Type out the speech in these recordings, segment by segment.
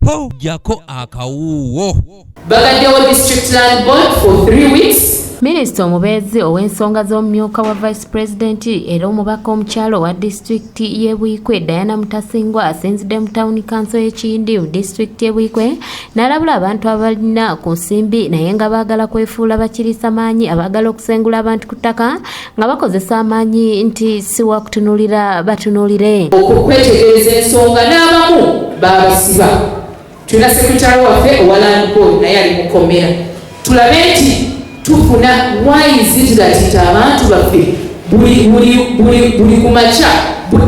po jako akawuwo. Bagaddewo District Land Board for 3 weeks. Minisita omubeezi ow'ensonga z'omumyuka wa Vice President era omubaka omukyalo wa disitulikiti y'e Bwikwe Diana Mutasingwa asinzidde mu Town Council y'e Kiyindi mu disitulikiti y'e Bwikwe n'alabula abantu abalina ku nsimbi naye nga baagala kwefuula bakiriisa maanyi abaagala okusengula abantu ku ttaka nga bakozesa amaanyi nti si wa kutunuulira batunuulire. Okwetegereza ensonga n'abamu baabasiba. Tulina sekretary waffe owa Land Board naye ali mu kkomera. Tulabe nti tufuna why is it that abantu baffe buli kumacha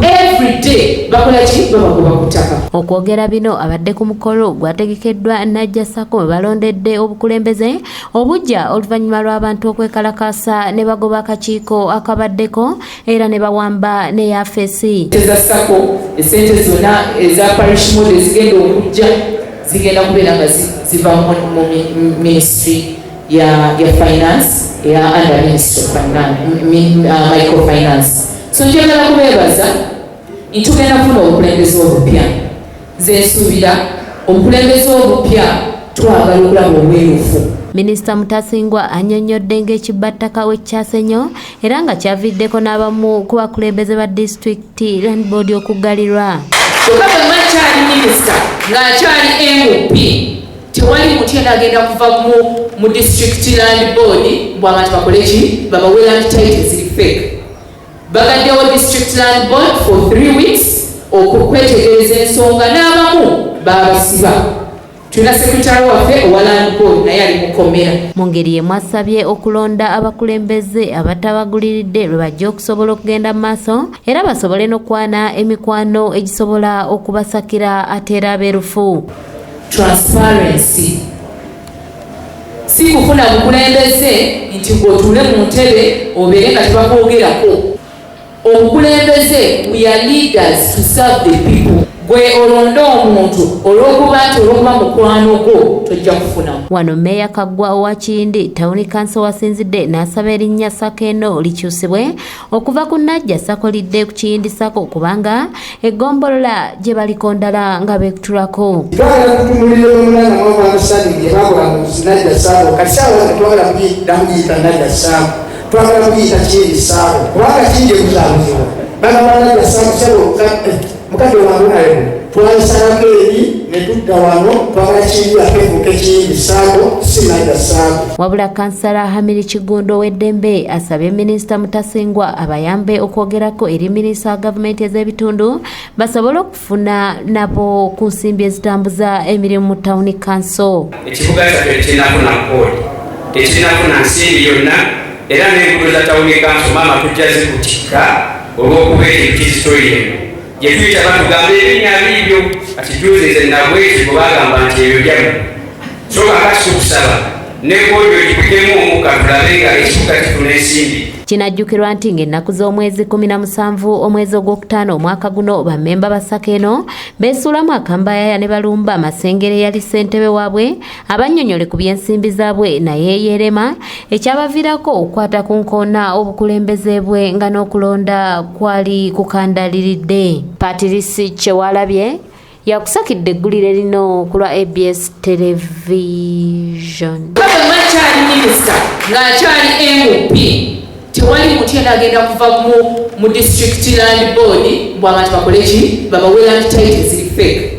every day bakola ki babagoba kutaka. Okwogera bino abadde ku mukolo gwategekeddwa Najja Sacco we balondedde obukulembeze obujja oluvannyuma lw'abantu okwekalakasa ne bagoba akakiiko akabaddeko era ne bawamba ne yafesi. Eza Sacco esente zonna eza parish mode zigenda okujja zigenda kubeera nga ziva mu ministry ya finance ya under ministry of finance microfinance. So njagala kubeebaza ntugenda kufuna obukulembeze obupya. Nze nsuubira obukulembeze obupya twagala okulaba obwerufu. Minisita Mutasingwa annyonnyodde ng'ekibbattaka w'Ekyasenyo era nga kyaviddeko n'abamu ku bakulembeze ba disitulikiti Land Board okuggalirwa. Kyokka bwe makyali minisita ng'akyali MOP tewali muti agenda kuva mu district Land Board bw'abantu bakole ki babawe land titles ziri fake. Bagaddewo District Land Board for 3 weeks okwetegereza ensonga n'abamu baabasiba. Tulina sekretary waffe owa Land Board naye ali mu kkomera. Mu ngeri ye mwasabye okulonda abakulembeze abatabaguliridde lwe bajja okusobola okugenda mu maaso era basobole n'okwana emikwano egisobola okubasakira ate era abeerufu. Transparency. Si kufuna bukulembeze nti ng'otuule mu ntebe obeere nga tebakwogerako. Obukulembeze, we are leaders to serve the people. Gwe olonda omuntu olw'okuba nti olw'okuba mukwano gwo tojja kufunamu. Wano Meeya Kaggwa owa Kiyindi Town Council wasinzidde n'asaba erinnya Sacco eno likyusibwe okuva ku Najja Sacco lidde ku Kiyindi Sacco kubanga eggombolola gye balikondala nga beekutulako. Twagala kutunuulira omwana mw'abamusani gye bakola mu Najja Sacco kati saawa twagala kuyita Najja Sacco twagala kuyita Kiyindi Sacco kubanga Kiyindi ekuzaabuzibwa bana ba Najja Sacco sabo mukadde wange naye twasalako eri ne tudda wano twagala Kiyindi akeefuuka Kiyindi Sacco si Najja Sacco. Wabula Kansala Hamiri Kigundo w'eddembe asabye Minisita Mutasingwa abayambe okwogerako eri minisita wa gavumenti ez'ebitundu basobole okufuna nabo ku nsimbi ezitambuza emirimu mu Town Council. Ekibuga kyaffe tekinafuna kkoodi tekinafuna nsimbi yonna era n'enguudo za Town Council maama tujja zikutikka olw'okuba ekintu kizitoyiremu. Gye tuyita batugamba ebinnya bibyo kati juuzi nze nabweki bwe bagamba nti ebyo byamu. So kakati tukusaba ne kkoodi ogipikemu omukka tulabe nga ekibuga kifuna ensimbi. Kinajjukirwa nti ng'ennaku z'omwezi 17 omwezi ogwokutaano omwaka guno bammemba ba Sacco eno beesuulamu akambaayaya ne balumba amasengere yali ssentebe waabwe abannyonnyole ku by'ensimbi zaabwe naye yeerema ekyabaviirako okukwata ku nkoona obukulembeze bwe nga n'okulonda kwali kukandaliridde. Patrice Kyewalabye yakusakidde eggulire lino ku lwa ABS Television. Bwe makyali minisita ng'akyali MOP tewali muti agenda kuva mu district Land Board bw'abantu bakole ki babawe land titles ziri fake.